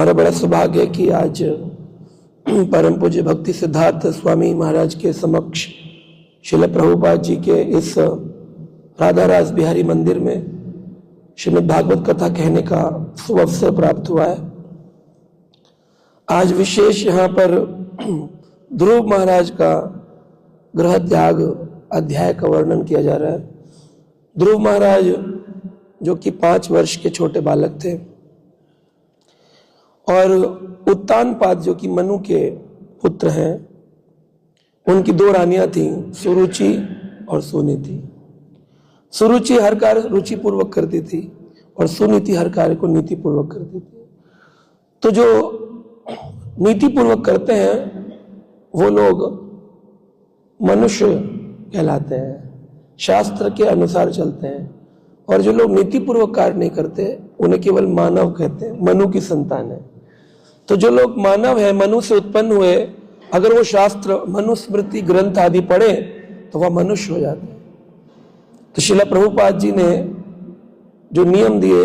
हमारा बड़ा सौभाग्य है कि आज परम पूज्य भक्ति सिद्धार्थ स्वामी महाराज के समक्ष श्रील प्रभुपाद जी के इस राधा रास बिहारी मंदिर में श्रीमद् भागवत कथा कहने का सुअवसर प्राप्त हुआ है। आज विशेष यहाँ पर ध्रुव महाराज का गृह त्याग अध्याय का वर्णन किया जा रहा है। ध्रुव महाराज जो कि 5 वर्ष के छोटे बालक थे और उत्तानपाद जो कि मनु के पुत्र हैं, उनकी 2 रानियां थीं, सुरुचि और सुनीति। सुरुचि हर कार्य रुचि पूर्वक करती थी और सुनीति हर कार्य को नीति पूर्वक करती थी। तो जो नीति पूर्वक करते हैं वो लोग मनुष्य कहलाते हैं, शास्त्र के अनुसार चलते हैं, और जो लोग नीति पूर्वक कार्य नहीं करते उन्हें केवल मानव कहते हैं, मनु की संतान है। तो जो लोग मानव है, मनु से उत्पन्न हुए, अगर वो शास्त्र मनुस्मृति ग्रंथ आदि पढ़े तो वह मनुष्य हो जाते हैं। तो श्रील प्रभुपाद जी ने जो नियम दिए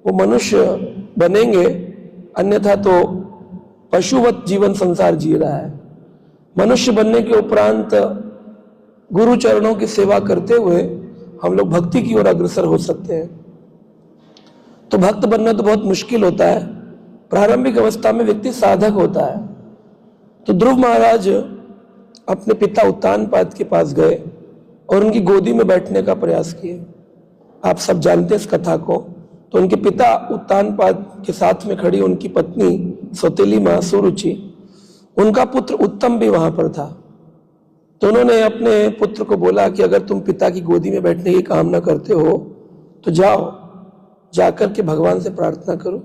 वो मनुष्य बनेंगे, अन्यथा तो पशुवत जीवन संसार जी रहा है। मनुष्य बनने के उपरांत गुरु चरणों की सेवा करते हुए हम लोग भक्ति की ओर अग्रसर हो सकते हैं। तो भक्त बनना तो बहुत मुश्किल होता है। प्रारंभिक अवस्था में व्यक्ति साधक होता है। तो ध्रुव महाराज अपने पिता उत्तानपाद के पास गए और उनकी गोदी में बैठने का प्रयास किए। आप सब जानते हैं इस कथा को। तो उनके पिता उत्तानपाद के साथ में खड़ी उनकी पत्नी सौतेली मां सुरुचि, उनका पुत्र उत्तम भी वहां पर था। तो उन्होंने अपने पुत्र को बोला कि अगर तुम पिता की गोदी में बैठने की कामना करते हो तो जाओ, जाकर के भगवान से प्रार्थना करो,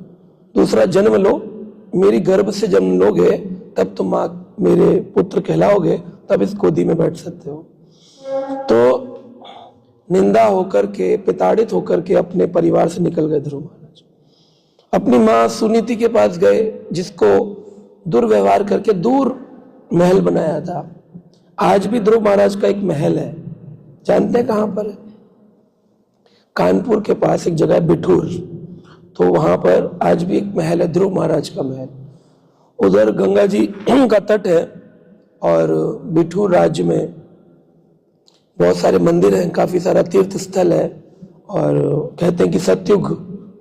दूसरा जन्म लो, मेरी गर्भ से जन्म लोगे तब तुम माँ मेरे पुत्र कहलाओगे, तब इस गोदी में बैठ सकते हो। तो निंदा होकर के, पिताड़ित होकर के अपने परिवार से निकल गए ध्रुव महाराज। अपनी माँ सुनीति के पास गए, जिसको दुर्व्यवहार करके दूर महल बनाया था। आज भी ध्रुव महाराज का एक महल है, जानते हैं कहां पर है? कानपुर के पास एक जगह है बिठूर, तो वहां पर आज भी एक महल है, ध्रुव महाराज का महल। उधर गंगा जी का तट है और बिठूर राज्य में बहुत सारे मंदिर हैं, काफी सारा तीर्थ स्थल है, और कहते हैं कि सतयुग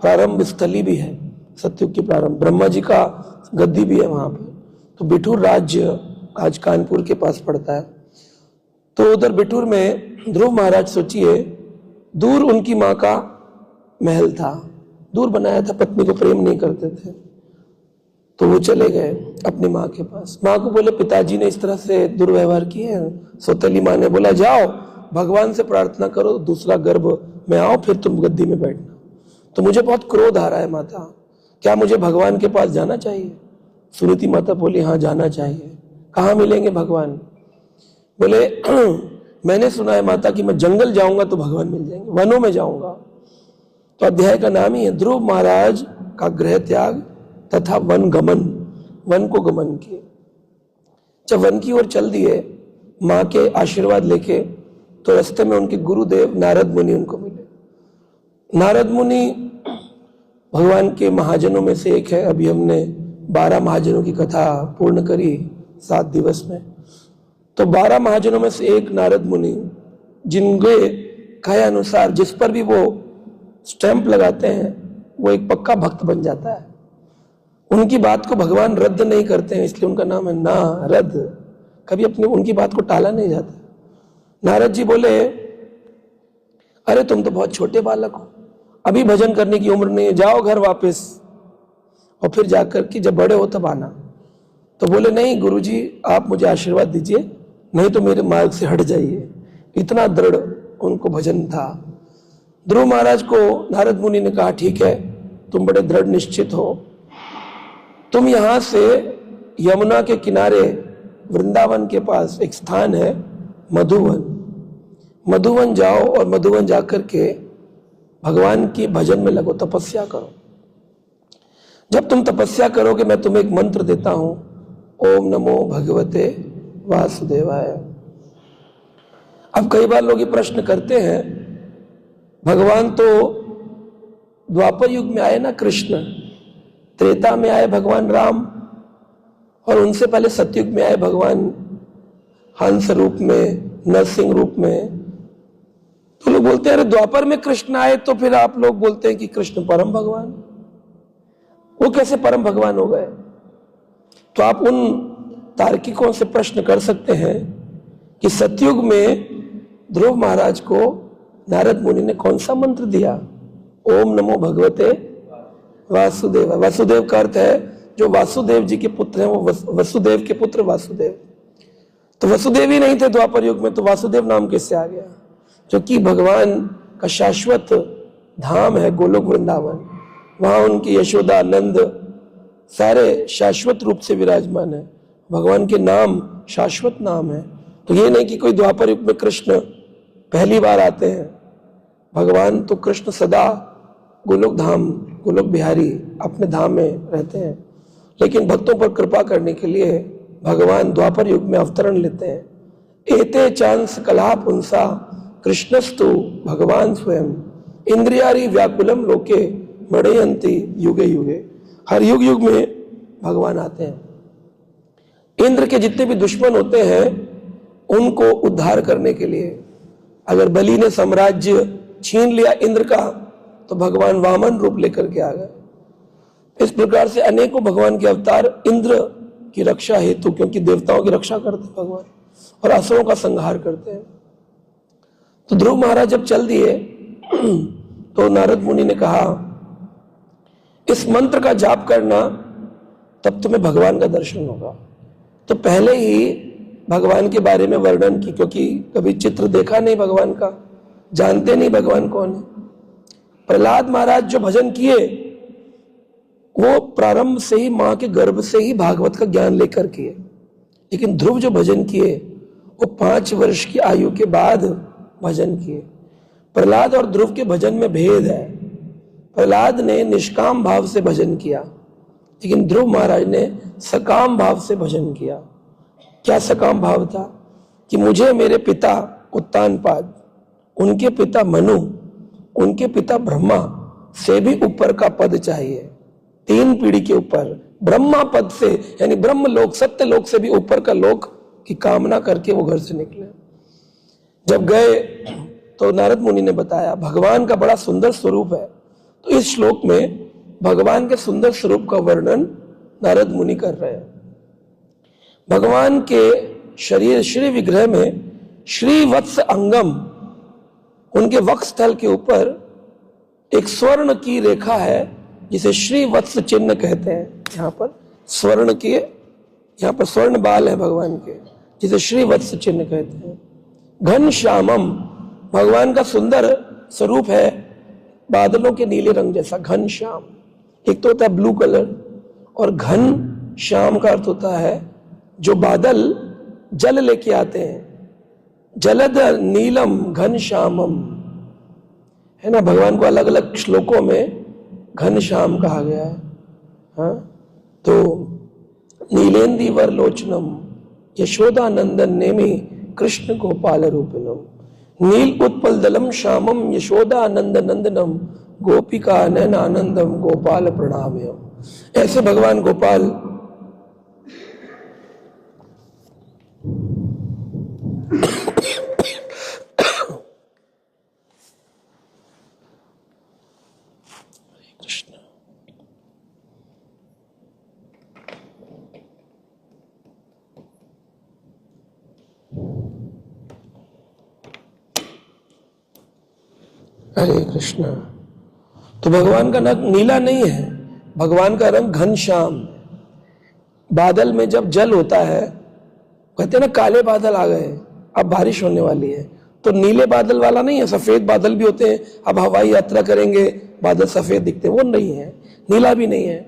प्रारंभ स्थली भी है, सतयुग की प्रारंभ, ब्रह्मा जी का गद्दी भी है वहां पर। तो बिठूर राज्य आज कानपुर के पास पड़ता है। तो उधर बिठूर में ध्रुव महाराज, सोचिए, दूर उनकी माँ का महल था, दूर बनाया था, पत्नी को प्रेम नहीं करते थे। तो वो चले गए अपनी माँ के पास। माँ को बोले पिताजी ने इस तरह से दुर्व्यवहार किए हैं। सौतेली माँ ने बोला जाओ भगवान से प्रार्थना करो, दूसरा गर्भ में आओ, फिर तुम गद्दी में बैठना। तो मुझे बहुत क्रोध आ रहा है माता, क्या मुझे भगवान के पास जाना चाहिए? सुनीति माता बोली हाँ जाना चाहिए। कहाँ मिलेंगे भगवान? बोले मैंने सुना है माता कि मैं जंगल जाऊंगा तो भगवान मिल जाएंगे, वनों में जाऊंगा। तो अध्याय का नाम ही है ध्रुव महाराज का गृह त्याग तथा वन गमन, वन को गमन किए। जब वन की ओर चल दिए माँ के आशीर्वाद लेके, तो रास्ते में उनके गुरुदेव नारद मुनि उनको मिले। नारद मुनि भगवान के महाजनों में से एक है। अभी हमने 12 महाजनों की कथा पूर्ण करी 7 दिवस में। तो 12 महाजनों में से एक नारद मुनि, जिनके कहे अनुसार जिस पर भी वो स्टैंप लगाते हैं वो एक पक्का भक्त बन जाता है। उनकी बात को भगवान रद्द नहीं करते हैं, इसलिए उनका नाम है नारद। कभी अपनी उनकी बात को टाला नहीं जाता। नारद जी बोले अरे तुम तो बहुत छोटे बालक हो, अभी भजन करने की उम्र नहीं है, जाओ घर वापस, और फिर जाकर के जब बड़े हो तब आना। तो बोले नहीं गुरुजी, आप मुझे आशीर्वाद दीजिए, नहीं तो मेरे मार्ग से हट जाइए। इतना दृढ़ उनको भजन था। ध्रुव महाराज को नारद मुनि ने कहा ठीक है, तुम बड़े दृढ़ निश्चित हो, तुम यहां से यमुना के किनारे वृंदावन के पास एक स्थान है मधुवन, मधुवन जाओ और मधुवन जाकर के भगवान की भजन में लगो, तपस्या करो। जब तुम तपस्या करोगे मैं तुम्हें एक मंत्र देता हूं, ओम नमो भगवते वासुदेवाय। अब कई बार लोग ये प्रश्न करते हैं, भगवान तो द्वापर युग में आए ना कृष्ण, त्रेता में आए भगवान राम और उनसे पहले सतयुग में आए भगवान हंस रूप में, नरसिंह रूप में। तो लोग बोलते हैं अरे द्वापर में कृष्ण आए, तो फिर आप लोग बोलते हैं कि कृष्ण परम भगवान, वो कैसे परम भगवान हो गए? तो आप उन तार्किकों से प्रश्न कर सकते हैं कि सतयुग में ध्रुव महाराज को नारद मुनि ने कौन सा मंत्र दिया? ओम नमो भगवते वासुदेव। वासुदेव का अर्थ है जो वासुदेव जी के पुत्र हैं, वो वसुदेव के पुत्र वासुदेव। तो वसुदेव ही नहीं थे द्वापर युग में, तो वासुदेव नाम किससे आ गया? जो कि भगवान का शाश्वत धाम है गोलोक वृंदावन, वहां उनकी यशोदा नंद सारे शाश्वत रूप से विराजमान है। भगवान के नाम शाश्वत नाम है। तो ये नहीं कि कोई द्वापर युग में कृष्ण पहली बार आते हैं। भगवान तो कृष्ण सदा गोलोक धाम, गोलोक बिहारी अपने धाम में रहते हैं, लेकिन भक्तों पर कृपा करने के लिए भगवान द्वापर युग में अवतरण लेते हैं। एते चांस कला पुंसा कृष्णस्तु भगवान स्वयं इंद्रियारी व्याकुलम लोके मणयंती युगे युगे। हर युग युग में भगवान आते हैं। इंद्र के जितने भी दुश्मन होते हैं उनको उद्धार करने के लिए, अगर बलि ने साम्राज्य छीन लिया इंद्र का, तो भगवान वामन रूप लेकर के आ गए। इस प्रकार से अनेकों भगवान के अवतार इंद्र की रक्षा हेतु, क्योंकि देवताओं की रक्षा करते हैं भगवान और असुरों का संहार करते हैं। तो ध्रुव महाराज जब चल दिए तो नारद मुनि ने कहा इस मंत्र का जाप करना, तब तुम्हें भगवान का दर्शन होगा। तो पहले ही भगवान के बारे में वर्णन की, क्योंकि कभी चित्र देखा नहीं भगवान का, जानते नहीं भगवान कौन है। प्रहलाद महाराज जो भजन किए वो प्रारंभ से ही मां के गर्भ से ही भागवत का ज्ञान लेकर किए, लेकिन ध्रुव जो भजन किए वो 5 वर्ष की आयु के बाद भजन किए। प्रहलाद और ध्रुव के भजन में भेद है। प्रहलाद ने निष्काम भाव से भजन किया, लेकिन ध्रुव महाराज ने सकाम भाव से भजन किया। क्या सकाम भाव था? कि मुझे मेरे पिता उत्तानपाद, उनके पिता मनु, उनके पिता ब्रह्मा से भी ऊपर का पद चाहिए। 3 पीढ़ी के ऊपर ब्रह्मा पद से, यानी ब्रह्म लोक, सत्य लोक से भी ऊपर का लोक की कामना करके वो घर से निकले। जब गए तो नारद मुनि ने बताया भगवान का बड़ा सुंदर स्वरूप है। तो इस श्लोक में भगवान के सुंदर स्वरूप का वर्णन नारद मुनि कर रहे हैं। भगवान के शरीर श्री विग्रह में श्री वत्स अंगम, उनके वक्षस्थल के ऊपर एक स्वर्ण की रेखा है जिसे श्री वत्स चिन्ह कहते हैं। यहाँ पर स्वर्ण के, यहाँ पर स्वर्ण बाल है भगवान के, जिसे श्री वत्स चिन्ह कहते हैं। घन श्यामम, भगवान का सुंदर स्वरूप है बादलों के नीले रंग जैसा, घन श्याम। एक तो होता है ब्लू कलर, और घन श्याम का अर्थ होता है जो बादल जल लेके आते हैं। जलद नीलम घन श्यामम, है ना। भगवान को अलग अलग श्लोकों में घन श्याम कहा गया है। हाँ, तो नीलेंदी वर लोचनम यशोदा नंदन नेमी कृष्ण गोपाल रूपिणम, नील उत्पल दलम श्यामम यशोदा नंद नंदनम गोपिका नयन आनंदम गोपाल प्रणामयम। ऐसे भगवान गोपाल कृष्ण। हरे कृष्ण। तो भगवान का रंग नीला नहीं है, भगवान का रंग घनश्याम। बादल में जब जल होता है, कहते हैं ना काले बादल आ गए, अब बारिश होने वाली है, तो नीले बादल वाला नहीं है, सफेद बादल भी होते हैं। अब हवाई यात्रा करेंगे बादल सफेद दिखते हैं, वो नहीं है, नीला भी नहीं है।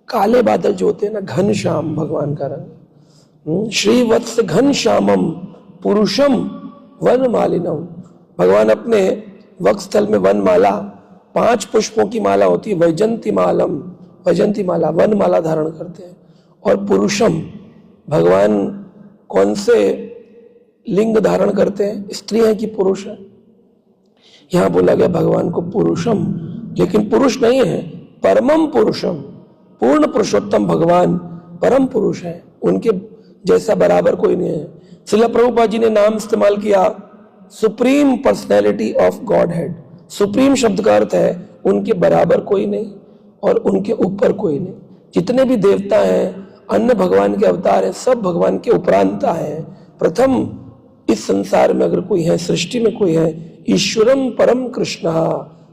काले बादल जो होते हैं ना, घनश्याम भगवान का रंग। श्रीवत्स घनश्यामम पुरुषम वन मालिनम, भगवान अपने वक्षस्थल में वन माला, 5 पुष्पों की माला होती है, वैजंती मालम, वैजंती माला, वन माला धारण करते हैं। और पुरुषम, भगवान कौन से लिंग धारण करते हैं? स्त्री है कि पुरुष है? यहां बोला गया भगवान को पुरुषम, लेकिन पुरुष नहीं है, परमम पुरुषम। पूर्ण पुरुषोत्तम भगवान परम पुरुष है, उनके जैसा बराबर कोई नहीं है। श्रील प्रभुपाद जी ने नाम इस्तेमाल किया supreme personality of God head. Supreme शब्द का अर्थ है उनके बराबर कोई नहीं और उनके ऊपर कोई नहीं। जितने भी देवता हैं, अन्य भगवान के अवतार हैं, सब भगवान के उपरांता हैं। प्रथम इस संसार में अगर कोई है, सृष्टि में कोई है, ईश्वरम परम कृष्ण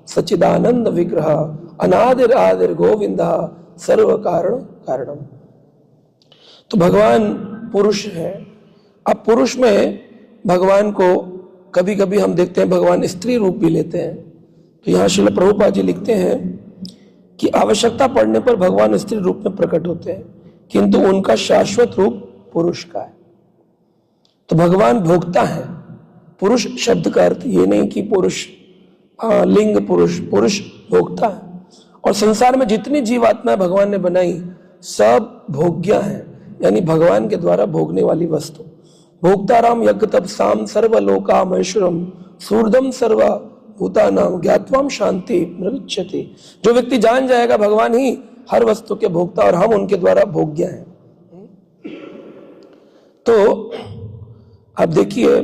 सच्चिदानंद विग्रह अनादिर आदिर गोविंद सर्व कारण कारणम। तो भगवान पुरुष है। अब पुरुष में भगवान को कभी कभी हम देखते हैं भगवान स्त्री रूप भी लेते हैं। तो यहाँ श्रील प्रभुपाद जी लिखते हैं कि आवश्यकता पड़ने पर भगवान स्त्री रूप में प्रकट होते हैं, किंतु उनका शाश्वत रूप पुरुष का है। तो भगवान भोक्ता है। पुरुष शब्द का अर्थ ये नहीं कि पुरुष लिंग पुरुष, पुरुष भोक्ता है। और संसार में जितनी जीवात्माएं भगवान ने बनाई सब भोग्य हैं, यानी भगवान के द्वारा भोगने वाली वस्तु। भोक्ताराम यज्ञ तपसाम सर्वलोकामैश्वरम सूर्दम सर्व भूतानाम ज्ञात्वाम शांति प्रविच्यते। जो व्यक्ति जान जाएगा भगवान ही हर वस्तु के भोक्ता और हम उनके द्वारा भोग्य हैं। तो अब देखिए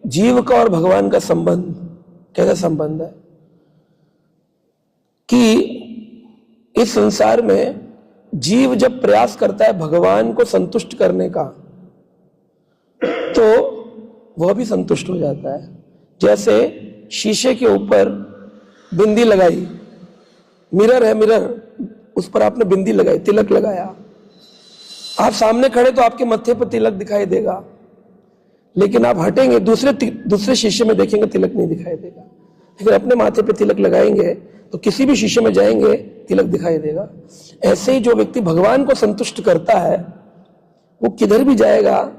जीव का और भगवान का संबंध कैसा संबंध है कि इस संसार में जीव जब प्रयास करता है भगवान को संतुष्ट करने का तो वह भी संतुष्ट हो जाता है। जैसे शीशे के ऊपर बिंदी लगाई, मिरर है, मिरर, उस पर आपने बिंदी लगाई, तिलक लगाया, आप सामने खड़े तो आपके मत्थे पर तिलक दिखाई देगा, लेकिन आप हटेंगे दूसरे शीशे में देखेंगे तिलक नहीं दिखाई देगा। लेकिन अपने माथे पे तिलक लगाएंगे तो किसी भी शीशे में जाएंगे तिलक दिखाई देगा। ऐसे ही जो व्यक्ति भगवान को संतुष्ट करता है वो किधर भी जाएगा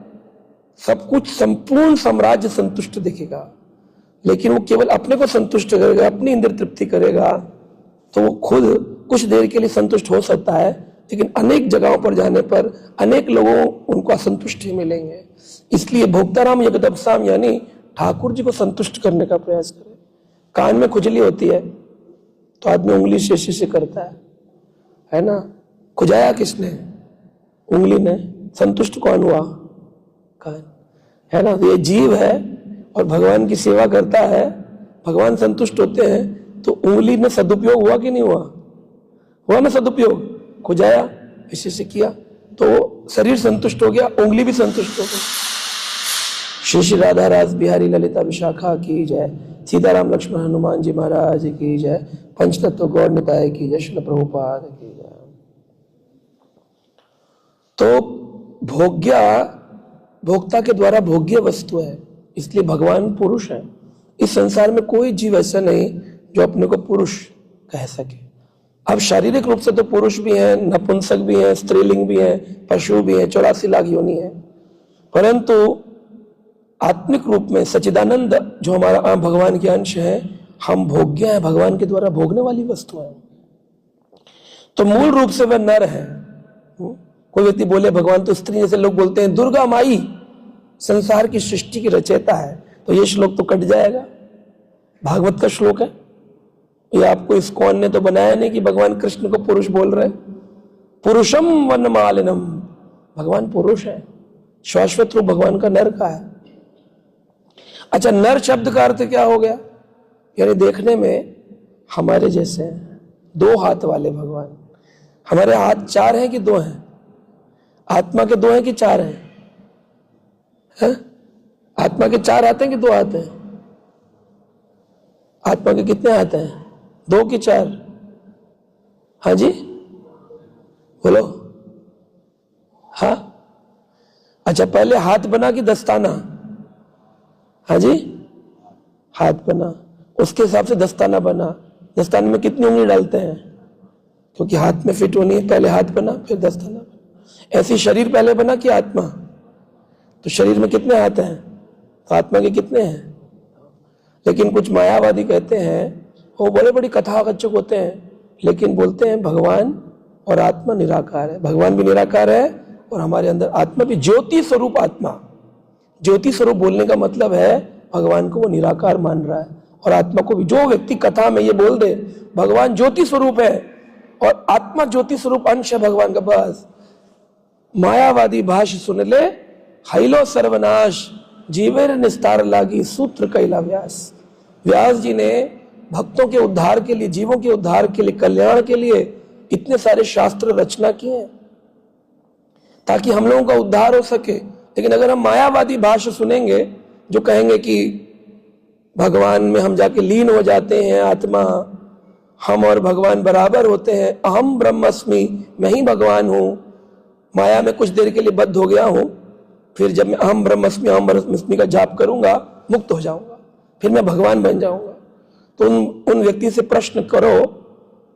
सब कुछ संपूर्ण साम्राज्य संतुष्ट दिखेगा। लेकिन वो केवल अपने को संतुष्ट करेगा, अपनी इंद्र तृप्ति करेगा तो वो खुद कुछ देर के लिए संतुष्ट हो सकता है, लेकिन अनेक जगहों पर जाने पर अनेक लोगों उनको असंतुष्ट ही मिलेंगे। इसलिए भोक्ताराम यज्ञतपसाम यानी ठाकुर जी को संतुष्ट करने का प्रयास करें। कान में खुजली होती है तो आदमी उंगली शेषी से करता है ना। खुजाया किसने? उंगली ने। संतुष्ट कौन हुआ? कान, है ना। ये जीव है और भगवान की सेवा करता है, भगवान संतुष्ट होते हैं तो उंगली में सदुपयोग हुआ कि नहीं हुआ? हुआ ना सदुपयोग। खुजाया, इसी से किया तो शरीर संतुष्ट हो गया, उंगली भी संतुष्ट हो गई। श्री श्री राधा रास बिहारी ललिता विशाखा की जय, सीताराम लक्ष्मण हनुमान जी महाराज की जय, पंचतत्व गौर निताय की जय, श्रील प्रभुपाद की जय। तो भोक्ता के द्वारा भोग्य वस्तु है, इसलिए भगवान पुरुष है। इस संसार में कोई जीव ऐसा नहीं जो अपने को पुरुष कह सके। अब शारीरिक रूप से तो पुरुष भी हैं, नपुंसक भी हैं, स्त्रीलिंग भी हैं, पशु भी हैं, 84 लाख योनि है, परंतु आत्मिक रूप में सच्चिदानंद जो हमारा भगवान के अंश है, हम भोग्य हैं, भगवान के द्वारा भोगने वाली वस्तु है। तो मूल रूप से वह नर है। कोई व्यक्ति बोले भगवान तो स्त्री, जैसे लोग बोलते हैं दुर्गा माई संसार की सृष्टि की रचयिता है, तो ये श्लोक तो कट जाएगा। भागवत का श्लोक है, ये आपको इस्कॉन ने तो बनाया नहीं कि भगवान कृष्ण को पुरुष बोल रहे। पुरुषम वनमालिनम, भगवान पुरुष है, शाश्वत रूप भगवान का नर का है। अच्छा, नर शब्द का अर्थ क्या हो गया? यानी देखने में हमारे जैसे हैं, 2 हाथ वाले भगवान। हमारे हाथ 4 हैं कि 2 हैं? आत्मा के 2 हैं कि 4 हैं? है? आत्मा के 4 हाथ हैं कि 2 हाथ हैं? आत्मा के कितने हाथ हैं? 2 कि 4? हाँ जी बोलो। हाँ, अच्छा, पहले हाथ बना कि दस्ताना? हाँ जी, हाथ बना, उसके हिसाब से दस्ताना बना। दस्ताने में कितनी उंगली डालते हैं? क्योंकि हाथ में फिट होनी है, पहले हाथ बना फिर दस्ताना बना। ऐसे शरीर पहले बना कि आत्मा? तो शरीर में कितने हाथ हैं? तो आत्मा के कितने हैं? लेकिन कुछ मायावादी कहते हैं, वो बड़े बड़ी कथावाचक होते हैं, लेकिन बोलते हैं भगवान और आत्मा निराकार है। भगवान भी निराकार है और हमारे अंदर आत्मा भी ज्योति स्वरूप आत्मा। ज्योति स्वरूप बोलने का मतलब है भगवान को वो निराकार मान रहा है और आत्मा को भी। जो व्यक्ति कथा में ये बोल दे भगवान ज्योति स्वरूप है, और आत्मा ज्योति स्वरूप अंश है भगवान का। बस मायावादी भाष्य सुन ले, हाइलो सर्वनाश जीवेर निस्तार लागी सूत्र कैला व्यास। व्यास जी ने भक्तों के उद्धार के लिए, जीवों के उद्धार के लिए, कल्याण के लिए इतने सारे शास्त्र रचना किए हैं ताकि हम लोगों का उद्धार हो सके। लेकिन अगर हम मायावादी भाष्य सुनेंगे जो कहेंगे कि भगवान में हम जाके लीन हो जाते हैं, आत्मा हम और भगवान बराबर होते हैं, अहम ब्रह्मस्मि, मैं ही भगवान हूं, माया में कुछ देर के लिए बद्ध हो गया हूं, फिर जब मैं अहम ब्रह्मस्मि का जाप करूंगा मुक्त हो जाऊंगा, फिर मैं भगवान बन जाऊंगा। तो उन व्यक्ति से प्रश्न करो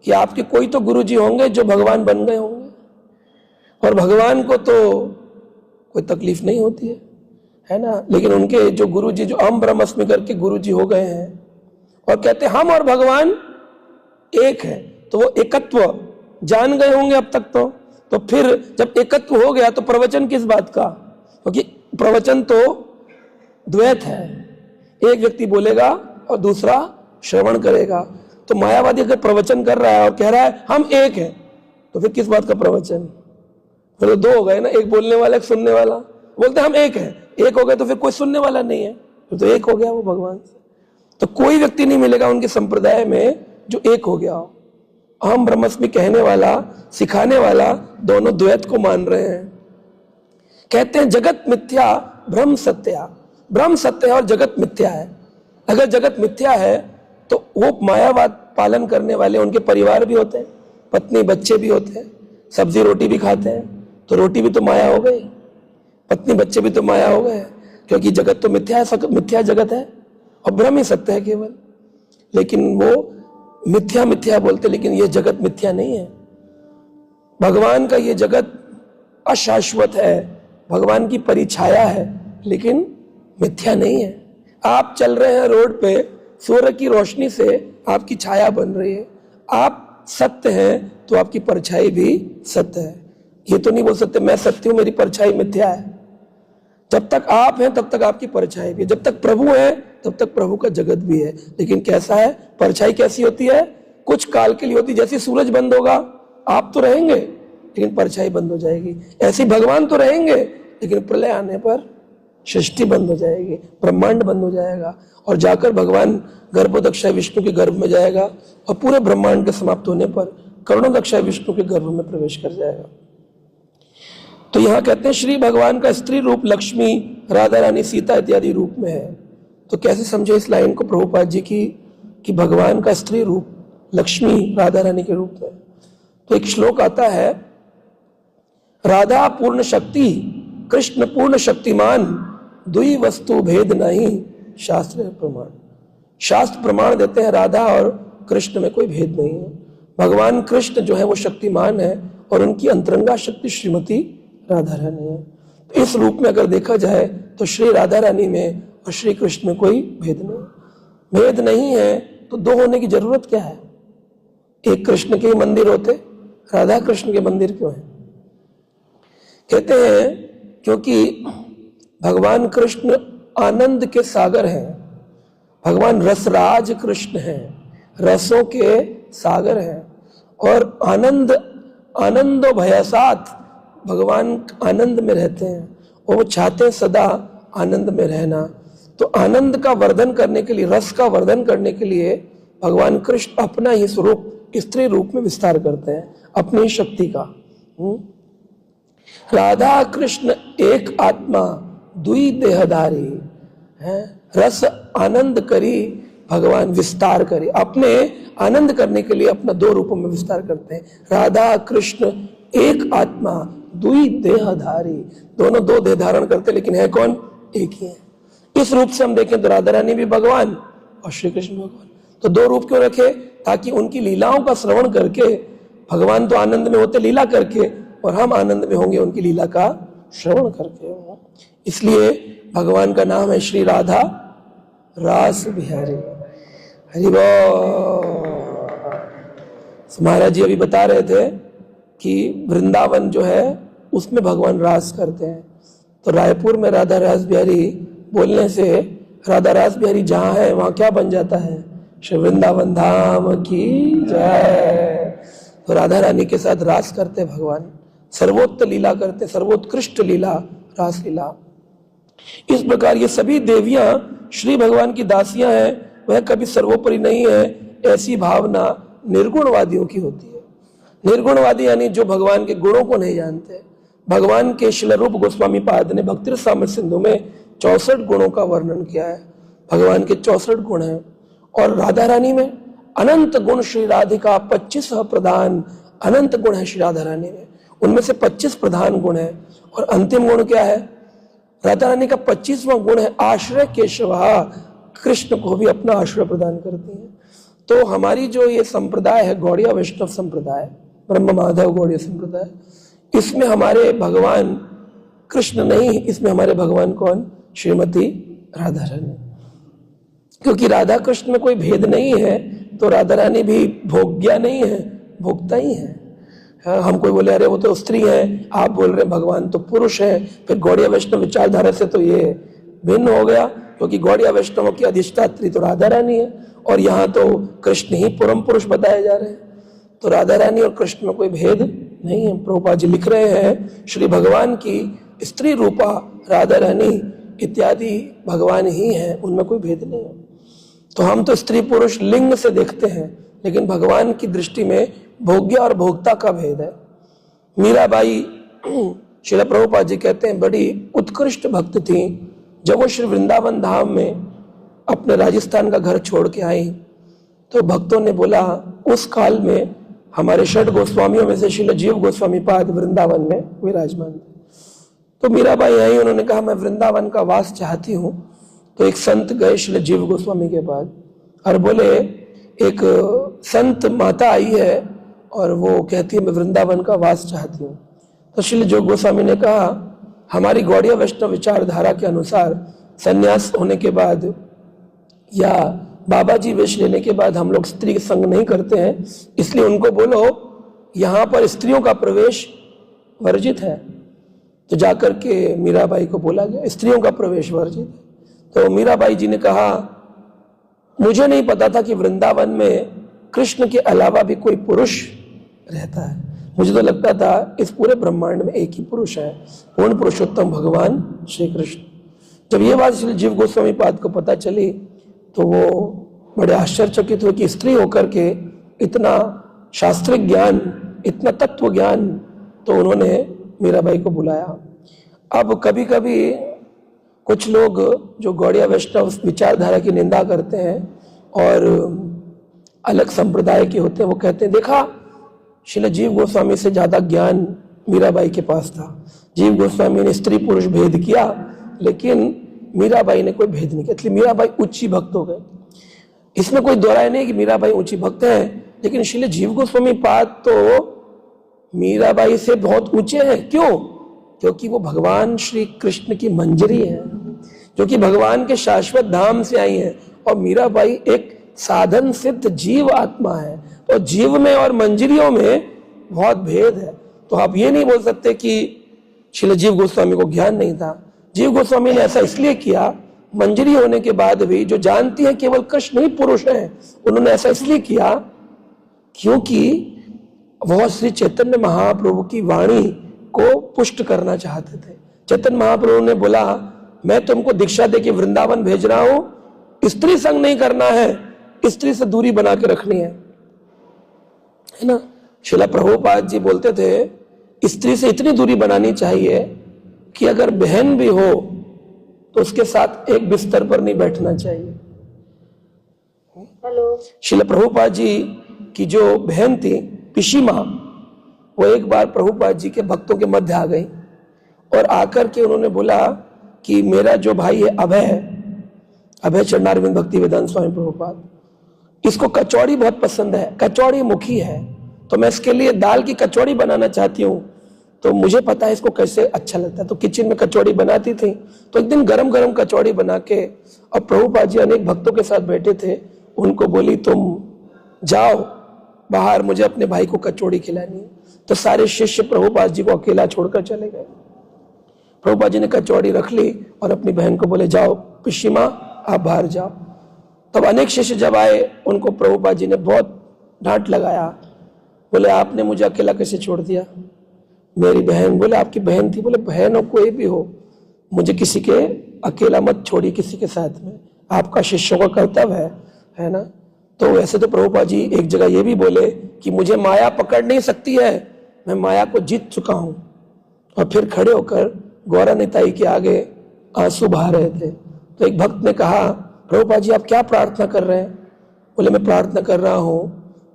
कि आपके कोई तो गुरु जी होंगे जो भगवान बन गए होंगे, और भगवान को तो कोई तकलीफ नहीं होती है ना। लेकिन उनके जो गुरु जी, जो अहम ब्रह्मस्मि करके गुरु जी हो गए हैं और कहते हैं हम और भगवान एक है, तो वो एकत्व जान गए होंगे अब तक। तो फिर जब एकत्व हो गया तो प्रवचन किस बात का? क्योंकि प्रवचन तो द्वैत है, एक व्यक्ति बोलेगा और दूसरा श्रवण करेगा। तो मायावादी अगर प्रवचन कर रहा है और कह रहा है हम एक हैं, तो फिर किस बात का प्रवचन? फिर तो दो हो गए ना, एक बोलने वाला, एक सुनने वाला। बोलते हम एक हैं, एक हो गए तो फिर कोई सुनने वाला नहीं है, फिर तो एक हो गया वो भगवान से। तो कोई व्यक्ति नहीं मिलेगा उनके संप्रदाय में जो एक हो गया हो। अहम ब्रह्मस्मि कहने वाला, सिखाने वाला दोनों द्वैत को मान रहे हैं। कहते हैं जगत मिथ्या ब्रह्म सत्या। ब्रह्म सत्य है और जगत मिथ्या है। अगर जगत मिथ्या है तो वो मायावाद पालन करने वाले, उनके परिवार भी होते हैं, पत्नी बच्चे भी होते हैं, सब्जी रोटी भी खाते हैं, तो रोटी भी तो माया हो गई, पत्नी बच्चे भी तो माया हो गए, क्योंकि जगत तो मिथ्या है, मिथ्या जगत है और ब्रह्म ही सत्य है केवल। लेकिन वो मिथ्या मिथ्या बोलते, लेकिन ये जगत मिथ्या नहीं है। भगवान का ये जगत अशाश्वत है, भगवान की परिछाया है, लेकिन मिथ्या नहीं है। आप चल रहे हैं रोड पे, सूर्य की रोशनी से आपकी छाया बन रही है। आप सत्य हैं तो आपकी परछाई भी सत्य है। ये तो नहीं बोल सकते मैं सत्य हूं, मेरी परछाई मिथ्या है। जब तक आप हैं तब तक आपकी परछाई भी है, जब तक प्रभु है तब तक प्रभु का जगत भी है। लेकिन कैसा है, परछाई कैसी होती है? कुछ काल के लिए होती है। जैसे सूरज बंद होगा आप तो रहेंगे, लेकिन परछाई बंद हो जाएगी। ऐसे भगवान तो रहेंगे, लेकिन प्रलय आने पर सृष्टि बंद हो जाएगी, ब्रह्मांड बंद हो जाएगा, और जाकर भगवान गर्भोदक्षाय विष्णु के गर्भ में जाएगा, और पूरे ब्रह्मांड के समाप्त होने पर करुणोदक्षाय विष्णु के गर्भ में प्रवेश कर जाएगा। तो यहाँ कहते हैं श्री भगवान का स्त्री रूप लक्ष्मी, राधा रानी, सीता इत्यादि रूप में है। तो कैसे समझे इस लाइन को प्रभुपाद जी की कि भगवान का स्त्री रूप लक्ष्मी, राधा रानी के रूप में? तो एक श्लोक आता है, राधा पूर्ण शक्ति कृष्ण पूर्ण शक्तिमान, दुई वस्तु भेद नहीं शास्त्र प्रमाण। शास्त्र प्रमाण देते हैं राधा और कृष्ण में कोई भेद नहीं है। भगवान कृष्ण जो है वो शक्तिमान है और उनकी अंतरंगा शक्ति श्रीमती राधा रानी है। तो इस रूप में अगर देखा जाए तो श्री राधा रानी में और श्री कृष्ण में कोई भेद नहीं। भेद नहीं है तो दो होने की जरूरत क्या है? एक कृष्ण के मंदिर होते, राधा कृष्ण के मंदिर क्यों है? कहते हैं क्योंकि भगवान कृष्ण आनंद के सागर हैं, भगवान रसराज कृष्ण हैं, रसों के सागर हैं, और आनंदो भयसात भगवान आनंद में रहते हैं और वो चाहते हैं सदा आनंद में रहना। तो आनंद का वर्धन करने के लिए, रस का वर्धन करने के लिए भगवान कृष्ण अपना ही स्वरूप स्त्री रूप में विस्तार करते हैं, अपनी ही शक्ति का। राधा कृष्ण एक आत्मा दुई देहधारी है, रस आनंद करी भगवान विस्तार करे। अपने आनंद करने के लिए अपना दो रूपों में विस्तार करते हैं। राधा कृष्ण एक आत्मा दुई देहधारी, दोनों दो देह धारण करते लेकिन है कौन? एक ही है। इस रूप से हम देखें तो राधा रानी भी भगवान और श्री कृष्ण भगवान। तो दो रूप क्यों रखे? ताकि उनकी लीलाओं का श्रवण करके, भगवान तो आनंद में होते लीला करके, और हम आनंद में होंगे उनकी लीला का श्रवण करके। इसलिए भगवान का नाम है श्री राधा रास बिहारी। हरि बोल। महाराज जी अभी बता रहे थे कि वृंदावन जो है उसमें भगवान रास करते हैं। तो रायपुर में राधा रास बिहारी बोलने से राधा रास बिहारी जहाँ है वहाँ क्या बन जाता है? श्री वृंदावन धाम की जय। तो राधा रानी के साथ रास करते भगवान, सर्वोत्त लीला करते, सर्वोत्कृष्ट लीला रास लीला। इस प्रकार ये सभी देवियां श्री भगवान की दासियां हैं, वह कभी सर्वोपरि नहीं है, ऐसी भावना निर्गुणवादियों की होती है। निर्गुणवादी यानी जो भगवान के गुणों को नहीं जानते। भगवान के श्रील रूप गोस्वामी पाद ने भक्ति रसामृत सिंधु में 64 गुणों का वर्णन किया है। भगवान के 64 गुण हैं और राधा रानी में अनंत गुण, श्री राधिका 25 प्रधान अनंत गुण है श्री राधा रानी में, उनमें से 25 प्रधान गुण है। और अंतिम गुण क्या है? राधा रानी का 25वां गुण है आश्रय केशवा, कृष्ण को भी अपना आश्रय प्रदान करती है। तो हमारी जो ये संप्रदाय है गौड़िया वैष्णव संप्रदाय, ब्रह्म माधव गौड़िया संप्रदाय, इसमें हमारे भगवान कृष्ण नहीं, इसमें हमारे भगवान कौन? श्रीमती राधा रानी। क्योंकि राधा कृष्ण में कोई भेद नहीं है, तो राधा रानी भी भोग्या नहीं है, भोक्ता ही है। हम कोई बोले अरे वो तो स्त्री है, आप बोल रहे भगवान तो पुरुष है, फिर गौड़िया वैष्णव विचारधारा से तो ये भिन्न हो गया, क्योंकि गौड़िया वैष्णव की अधिष्ठात्री तो राधा रानी है और यहाँ तो कृष्ण ही परम पुरुष बताए जा रहे हैं। तो राधा रानी और कृष्ण में कोई भेद नहीं है। प्रभुपाद जी लिख रहे हैं श्री भगवान की स्त्री रूपा राधा रानी इत्यादि भगवान ही हैं, उनमें कोई भेद नहीं है। तो हम तो स्त्री पुरुष लिंग से देखते हैं, लेकिन भगवान की दृष्टि में भोग्य और भोक्ता का भेद है। मीराबाई, श्रील प्रभुपाद जी कहते हैं, बड़ी उत्कृष्ट भक्त थी। जब वो श्री वृंदावन धाम में अपने राजस्थान का घर छोड़ के आई, तो भक्तों ने बोला, उस काल में हमारे षट गोस्वामियों में से श्रील जीव गोस्वामी पाद वृंदावन में विराजमान थे। तो मीराबाई आई, उन्होंने कहा मैं वृंदावन का वास चाहती हूँ। तो एक संत गए श्रील जीव गोस्वामी के पास और बोले, एक संत माता आई है और वो कहती है मैं वृंदावन का वास चाहती हूँ। तो श्रील जीव गोस्वामी ने कहा, हमारी गौड़िया वैष्णव विचारधारा के अनुसार संन्यास होने के बाद या बाबा जी वेश लेने के बाद हम लोग स्त्री संग नहीं करते हैं, इसलिए उनको बोलो यहाँ पर स्त्रियों का प्रवेश वर्जित है। तो जाकर के मीराबाई को बोला गया स्त्रियों का प्रवेश वर्जित है। तो मीराबाई जी ने कहा, मुझे नहीं पता था कि वृंदावन में कृष्ण के अलावा भी कोई पुरुष रहता है। मुझे तो लगता था इस पूरे ब्रह्मांड में एक ही पुरुष है, पूर्ण पुरुषोत्तम भगवान श्री कृष्ण। जब ये बात श्री जीव गोस्वामी पाद को पता चली तो वो बड़े आश्चर्यचकित हुए कि स्त्री होकर के इतना शास्त्रिक ज्ञान, इतना तत्व ज्ञान। तो उन्होंने मीराबाई को बुलाया। अब कभी कभी कुछ लोग जो गौड़िया वैष्णव विचारधारा की निंदा करते हैं और अलग संप्रदाय के होते हैं, वो कहते हैं देखा श्रील जीव गोस्वामी से ज्यादा ज्ञान मीराबाई के पास था। जीव गोस्वामी ने स्त्री पुरुष भेद किया, लेकिन मीराबाई ने कोई भेद नहीं किया, इसलिए मीराबाई ऊंची भक्त हो गए। इसमें कोई दोहराय नहीं कि मीराबाई ऊंची भक्त हैं, लेकिन श्रील जीव गोस्वामी पाद तो मीराबाई से बहुत ऊंचे हैं। क्यों? क्योंकि वो भगवान श्री कृष्ण की मंजरी है, जो कि भगवान के शाश्वत धाम से आई है। और मीराबाई एक साधन सिद्ध जीव आत्मा है, तो जीव में और मंजरियों में बहुत भेद है। तो आप ये नहीं बोल सकते कि श्रील जीव गोस्वामी को ज्ञान नहीं था। जीव गोस्वामी ने ऐसा इसलिए किया, मंजरी होने के बाद भी जो जानती है केवल कृष्ण ही पुरुष है, उन्होंने ऐसा इसलिए किया क्योंकि वह श्री चैतन्य महाप्रभु की वाणी को पुष्ट करना चाहते थे। चैतन्य महाप्रभु ने बोला, मैं तुमको दीक्षा दे के वृंदावन भेज रहा हूं, स्त्री संग नहीं करना है, स्त्री से दूरी बना के रखनी है ना। श्रील प्रभुपाद जी बोलते थे स्त्री से इतनी दूरी बनानी चाहिए कि अगर बहन भी हो तो उसके साथ एक बिस्तर पर नहीं बैठना चाहिए। हेलो। श्रील प्रभुपाद जी की जो बहन थी पिशीमा, वो एक बार प्रभुपाद जी के भक्तों के मध्य आ गई और आकर के उन्होंने बोला कि मेरा जो भाई है अभय चरणारविंद भक्ति वेदांत स्वामी प्रभुपाद, इसको कचौड़ी बहुत पसंद है, कचौड़ी मुखी है, तो मैं इसके लिए दाल की कचौड़ी बनाना चाहती हूँ। तो मुझे पता है इसको कैसे अच्छा लगता है, तो किचन में कचौड़ी बनाती थी। तो एक दिन गरम गरम कचौड़ी बना के, और प्रभुपाद जी अनेक भक्तों के साथ बैठे थे, उनको बोली तुम जाओ बाहर, मुझे अपने भाई को कचौड़ी खिलानी है। तो सारे शिष्य प्रभुपाद जी को अकेला छोड़कर चले गए। प्रभुपाद जी ने कचौड़ी रख ली और अपनी बहन को बोले जाओ पिशीमा आप बाहर जाओ। तब अनेक शिष्य जब आए, उनको प्रभुपाद जी ने बहुत डांट लगाया, बोले आपने मुझे अकेला कैसे छोड़ दिया? मेरी बहन। बोले आपकी बहन थी? बोले बहन हो कोई भी हो, मुझे किसी के अकेला मत छोड़िए किसी के साथ में, आपका शिष्यों का कर्तव्य है ना। तो वैसे तो प्रभुपाद जी एक जगह ये भी बोले कि मुझे माया पकड़ नहीं सकती है, मैं माया को जीत चुका हूं। और फिर खड़े होकर गौरा निताई के आगे आंसू बहा रहे थे। तो एक भक्त ने कहा प्रभुपाद जी आप क्या प्रार्थना कर रहे हैं? बोले मैं प्रार्थना कर रहा हूं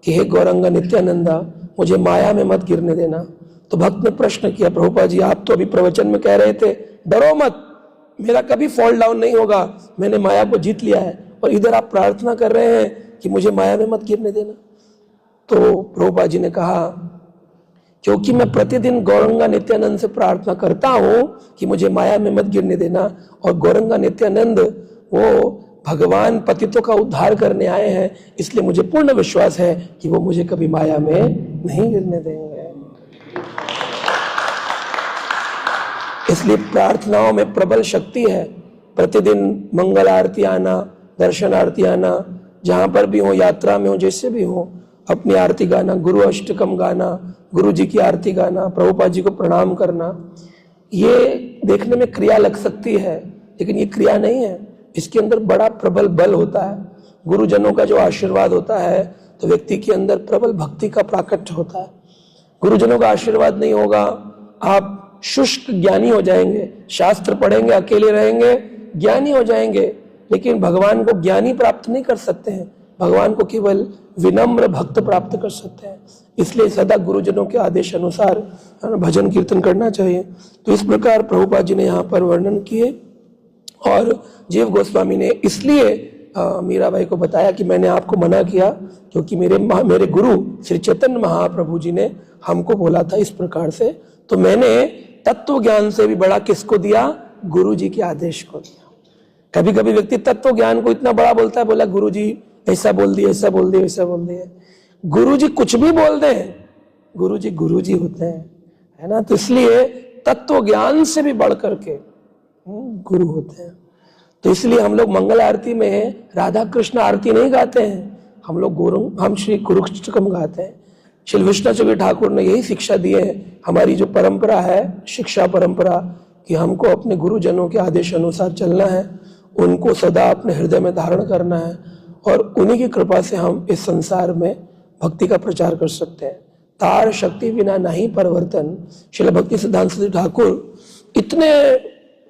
कि हे गौरंगा नित्यानंदा मुझे माया में मत गिरने देना। तो भक्त ने प्रश्न किया प्रभुपाद जी आप तो अभी प्रवचन में कह रहे थे डरो मत, मेरा कभी फॉल डाउन नहीं होगा, मैंने माया को जीत लिया है, और इधर आप प्रार्थना कर रहे हैं कि मुझे माया में मत गिरने देना। तो प्रभुपाद जी ने कहा क्योंकि मैं प्रतिदिन गौरंगा नित्यानंद से प्रार्थना करता हूं कि मुझे माया में मत गिरने देना, और गौरंगा नित्यानंद वो भगवान पतितों का उद्धार करने आए हैं, इसलिए मुझे पूर्ण विश्वास है कि वो मुझे कभी माया में नहीं गिरने देंगे। इसलिए प्रार्थनाओं में प्रबल शक्ति है। प्रतिदिन मंगल आरती आना, दर्शन आरती आना, जहां पर भी हो, यात्रा में हो, जैसे भी हो, अपनी आरती गाना, गुरु अष्टकम गाना, गुरु जी की आरती गाना, प्रभुपाद जी को प्रणाम करना, ये देखने में क्रिया लग सकती है लेकिन ये क्रिया नहीं है, इसके अंदर बड़ा प्रबल बल होता है। गुरुजनों का जो आशीर्वाद होता है तो व्यक्ति के अंदर प्रबल भक्ति का प्राकट्य होता है। गुरुजनों का आशीर्वाद नहीं होगा, आप शुष्क ज्ञानी हो जाएंगे, शास्त्र पढ़ेंगे, अकेले रहेंगे, ज्ञानी हो जाएंगे, लेकिन भगवान को ज्ञानी प्राप्त नहीं कर सकते हैं, भगवान को केवल विनम्र भक्त प्राप्त कर सकते हैं। इसलिए सदा गुरुजनों के आदेश अनुसार भजन कीर्तन करना चाहिए। तो इस प्रकार प्रभुपाद जी ने यहाँ पर वर्णन किए, और जीव गोस्वामी ने इसलिए मीराबाई को बताया कि मैंने आपको मना किया क्योंकि मेरे गुरु श्री चैतन्य महाप्रभु जी ने हमको बोला था इस प्रकार से, तो मैंने तत्व ज्ञान से भी बड़ा किसको दिया? गुरु जी के आदेश को दिया। कभी कभी व्यक्ति तत्व ज्ञान को इतना बड़ा बोलता है, बोला गुरु जी ऐसा बोल दिए, ऐसा बोल दिए, ऐसा बोल दिए। गुरु जी कुछ भी बोल दे, गुरु जी होते हैं, है ना। तो इसलिए तत्व ज्ञान से भी बढ़ करके गुरु होते हैं। तो इसलिए हम लोग मंगल आरती में राधा कृष्ण आरती नहीं गाते हैं, हम श्री गुरुष्टकम गाते हैं। श्री विष्णु ठाकुर ने यही शिक्षा दी है, हमारी जो परंपरा है, शिक्षा परंपरा, कि हमको अपने गुरुजनों के आदेश अनुसार चलना है, उनको सदा अपने हृदय में धारण करना है, और उन्हीं की कृपा से हम इस संसार में भक्ति का प्रचार कर सकते हैं। तार शक्ति बिना नहीं परिवर्तन। श्रील भक्ति सिद्धांत सरस्वती ठाकुर इतने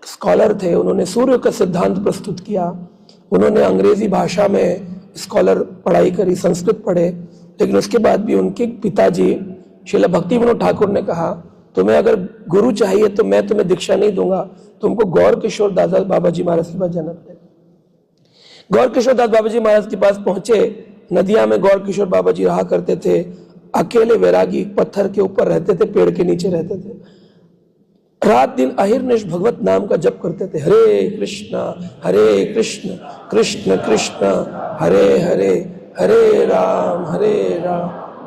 स्कॉलर थे, उन्होंने सूर्य का सिद्धांत प्रस्तुत किया, उन्होंने अंग्रेजी भाषा में स्कॉलर पढ़ाई करी, संस्कृत पढ़े, लेकिन उसके बाद भी उनके पिताजी श्रील भक्ति विनोद ठाकुर ने कहा तुम्हें अगर गुरु चाहिए तो मैं तुम्हें दीक्षा नहीं दूंगा, तुमको गौर किशोर दास बाबा जी महाराज के पास जाना पड़ेगा। गौर किशोर दास बाबा जी महाराज के पास पहुंचे, नदिया में गौर किशोर बाबा जी रहा करते थे, अकेले वैरागी, पत्थर के ऊपर रहते थे, पेड़ के नीचे रहते थे, रात दिन अहिर्निश भगवत नाम का जप करते थे, हरे कृष्ण कृष्ण कृष्ण हरे हरे, हरे राम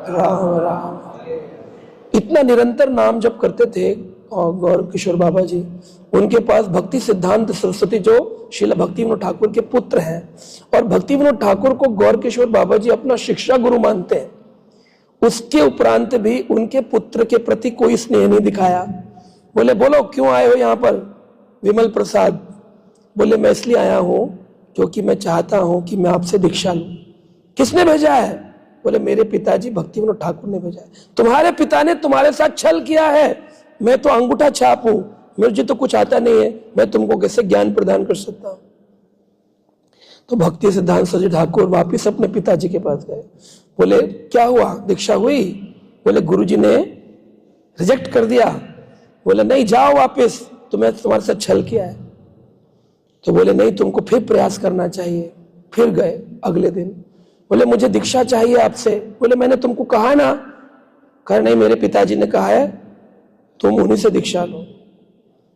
राम राम, इतना निरंतर नाम जप करते थे। और गौर किशोर बाबा जी, उनके पास भक्ति सिद्धांत सरस्वती जो श्रील भक्ति विनोद ठाकुर के पुत्र हैं, और भक्ति विनोद ठाकुर को गौर किशोर बाबा जी अपना शिक्षा गुरु मानते हैं, उसके उपरांत भी उनके पुत्र के प्रति कोई स्नेह नहीं दिखाया। बोले बोलो क्यों आए हो यहाँ पर? विमल प्रसाद बोले मैं इसलिए आया हूं क्योंकि मैं चाहता हूं कि मैं आपसे दीक्षा लूं। किसने भेजा है? बोले मेरे पिताजी भक्ति विनोद ठाकुर ने भेजा है। तुम्हारे पिता ने तुम्हारे साथ छल किया है, मैं तो अंगूठा छाप हूं, मुझे तो कुछ आता नहीं है, मैं तुमको कैसे ज्ञान प्रदान कर सकता हूं? तो भक्ति सिद्धांत सरस्वती ठाकुर वापिस अपने पिताजी के पास गए, बोले क्या हुआ, दीक्षा हुई? बोले गुरुजी ने रिजेक्ट कर दिया। बोले नहीं जाओ वापिस, तुम्हारे साथ छल किया है। तो बोले नहीं तुमको फिर प्रयास करना चाहिए। फिर गए अगले दिन, बोले मुझे दीक्षा चाहिए आपसे। बोले मैंने तुमको कहा ना। कह नहीं मेरे पिताजी ने कहा है तुम उन्हीं से दीक्षा लो।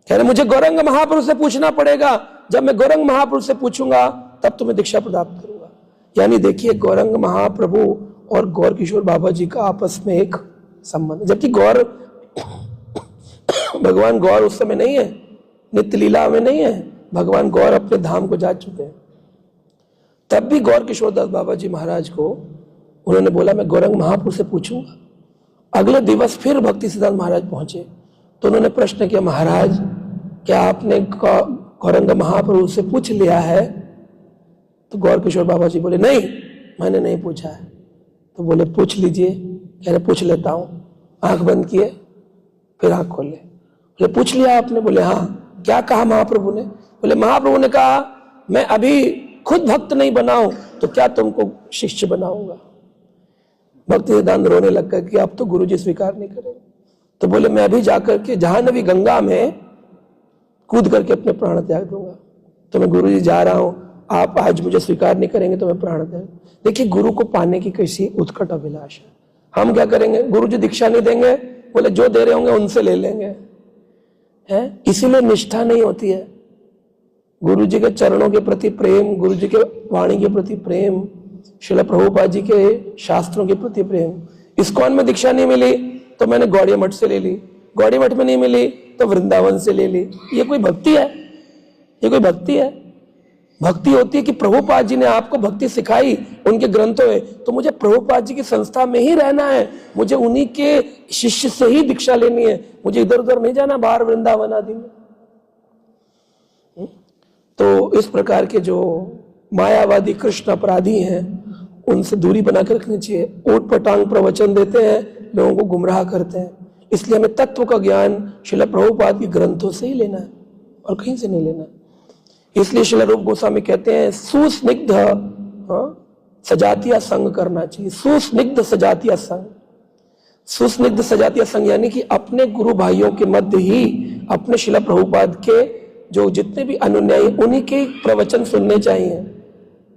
कह रहे मुझे गौरंग महापुरुष से पूछना पड़ेगा, जब मैं गौरंग महापुरुष से पूछूंगा तब तुम्हें दीक्षा प्राप्त करूंगा। यानी देखिए गौरंग महाप्रभु और गौर किशोर बाबा जी का आपस में एक संबंध, जबकि गौर भगवान गौर उस समय नहीं है, नित्य लीला में नहीं है, भगवान गौर अपने धाम को जा चुके हैं। तब भी गौर किशोर दास बाबा जी महाराज को उन्होंने बोला मैं गौरंग महापुरुष से पूछूंगा। अगले दिवस फिर भक्ति सिद्धांत महाराज पहुंचे तो उन्होंने प्रश्न किया, महाराज क्या आपने गौरंग महाप्रभु से पूछ लिया है? तो गौर किशोर बाबा जी बोले, नहीं मैंने नहीं पूछा है। तो बोले पूछ लीजिए। कह रहे पूछ लेता हूं। आंख बंद किए, फिर आंख खोले। बोले पूछ लिया आपने? बोले हाँ। क्या कहा महाप्रभु ने? बोले महाप्रभु ने कहा मैं अभी खुद भक्त नहीं बनाऊं तो क्या तुमको शिष्य बनाऊंगा। भक्ति सिद्धांत रोने लग गए कि अब तो गुरुजी स्वीकार नहीं करेंगे। तो बोले मैं अभी जाकर के जाह्नवी गंगा में कूद करके अपने प्राण त्याग दूंगा। तो मैं गुरुजी जा रहा हूं, आप आज मुझे स्वीकार नहीं करेंगे तो मैं प्राण त्याग। देखिए गुरु को पाने की कैसी उत्कट अभिलाष है। हम क्या करेंगे? गुरुजी दीक्षा नहीं देंगे, बोले जो दे रहे होंगे उनसे ले लेंगे, है? इसीलिए निष्ठा नहीं होती है। गुरुजी के चरणों के प्रति प्रेम, गुरुजी के वाणी के प्रति प्रेम, श्रील प्रभुपाद जी के शास्त्रों के प्रति प्रेम। इस्कॉन में दीक्षा नहीं मिली तो मैंने गौड़िया मठ से ले ली, गौड़ी मठ में नहीं मिली तो वृंदावन से ले ली। ये कोई भक्ति है? ये कोई भक्ति है? भक्ति होती है कि प्रभुपाद जी ने आपको भक्ति सिखाई उनके ग्रंथों में, तो मुझे प्रभुपाद जी की संस्था में ही रहना है, मुझे उन्हीं के शिष्य से ही दीक्षा लेनी है, मुझे इधर उधर नहीं जाना बाहर वृंदावन आदि में। तो इस प्रकार के जो मायावादी कृष्ण अपराधी हैं उनसे दूरी बनाकर रखनी चाहिए। ऊट पटांग प्रवचन देते हैं, लोगों को गुमराह करते हैं। इसलिए हमें तत्व का ज्ञान श्रील प्रभुपाद के ग्रंथों से ही लेना है और कहीं से नहीं लेना। इसलिए श्रील रूप गोस्वामी कहते हैं सुस्निग्ध सजातीय संग करना चाहिए। सुस्निग्ध सजातीय संग, सुस्निग्ध सजातीय संग यानी कि अपने गुरु भाइयों के मध्य ही अपने श्रील प्रभुपाद के जो जितने भी अनुयायी उन्हीं के प्रवचन सुनने चाहिए।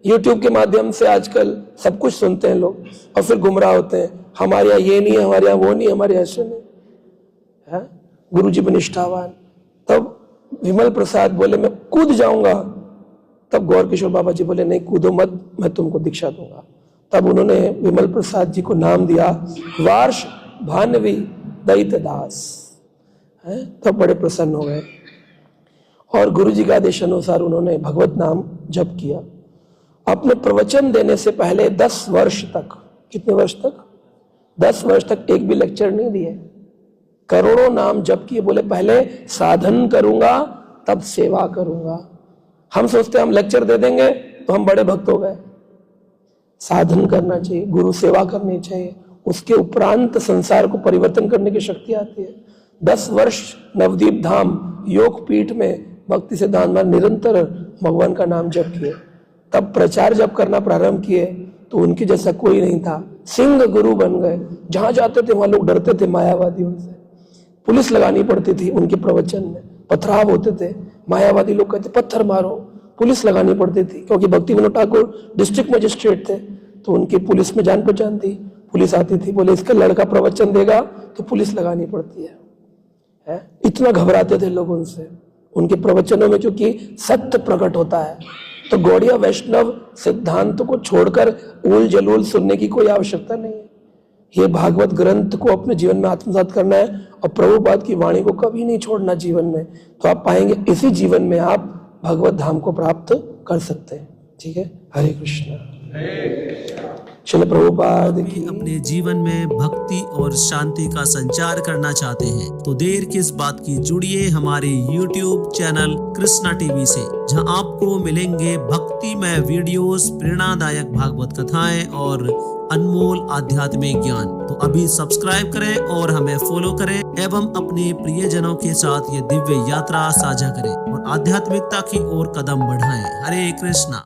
YouTube के माध्यम से आजकल सब कुछ सुनते हैं लोग और फिर गुमराह होते हैं, हमारे यहाँ ये नहीं है, हमारे यहाँ वो नहीं, हमारे ऐसे नहीं है। गुरु जी में निष्ठावान। तब विमल प्रसाद बोले मैं कूद जाऊंगा, तब गौर किशोर बाबा जी बोले नहीं कूदो मत, मैं तुमको दीक्षा दूंगा। तब उन्होंने विमल प्रसाद जी को नाम दिया वार्ष भानवी दैत्य दास, है। तब बड़े प्रसन्न हो गए और गुरु जी के आदेश अनुसार उन्होंने भगवत नाम जप किया। अपने प्रवचन देने से पहले 10 वर्ष तक, कितने वर्ष तक? 10 वर्ष तक एक भी लेक्चर नहीं दिए, करोड़ों नाम जप किए। बोले पहले साधन करूंगा तब सेवा करूंगा। हम सोचते हम लेक्चर दे देंगे तो हम बड़े भक्त हो गए। साधन करना चाहिए, गुरु सेवा करनी चाहिए, उसके उपरांत संसार को परिवर्तन करने की शक्ति आती है। 10 वर्ष नवदीप धाम योग पीठ में भक्ति सिद्धांत में निरंतर भगवान का नाम जप किए। तब प्रचार जब करना प्रारंभ किए तो उनके जैसा कोई नहीं था, सिंह गुरु बन गए। जहां जाते थे वहां लोग डरते थे मायावादियों से, पुलिस लगानी पड़ती थी उनके प्रवचन में, पथराव होते थे। मायावादी लोग कहते पत्थर मारो, पुलिस लगानी पड़ती थी क्योंकि भक्ति विनोद ठाकुर डिस्ट्रिक्ट मजिस्ट्रेट थे तो उनकी पुलिस में जान पहचान थी। पुलिस आती थी, बोले इसका लड़का प्रवचन देगा तो पुलिस लगानी पड़ती है। इतना घबराते थे लोग उनसे। उनके प्रवचनों में क्योंकि सत्य प्रकट होता है तो गौड़िया वैष्णव सिद्धांत को छोड़कर उल जलूल सुनने की कोई आवश्यकता नहीं है। ये भागवत ग्रंथ को अपने जीवन में आत्मसात करना है और प्रभुपाद की वाणी को कभी नहीं छोड़ना जीवन में, तो आप पाएंगे इसी जीवन में आप भगवत धाम को प्राप्त कर सकते हैं। ठीक है, हरे कृष्ण। श्रील प्रभुपाद की अपने जीवन में भक्ति और शांति का संचार करना चाहते हैं तो देर किस बात की, जुड़िए हमारे YouTube चैनल कृष्णा टीवी से, जहां आपको मिलेंगे भक्तिमय वीडियोस, प्रेरणादायक भागवत कथाएं और अनमोल आध्यात्मिक ज्ञान। तो अभी सब्सक्राइब करें और हमें फॉलो करें एवं अपने प्रियजनों के साथ ये दिव्य यात्रा साझा करें और आध्यात्मिकता की ओर कदम बढ़ाएं। हरे कृष्णा।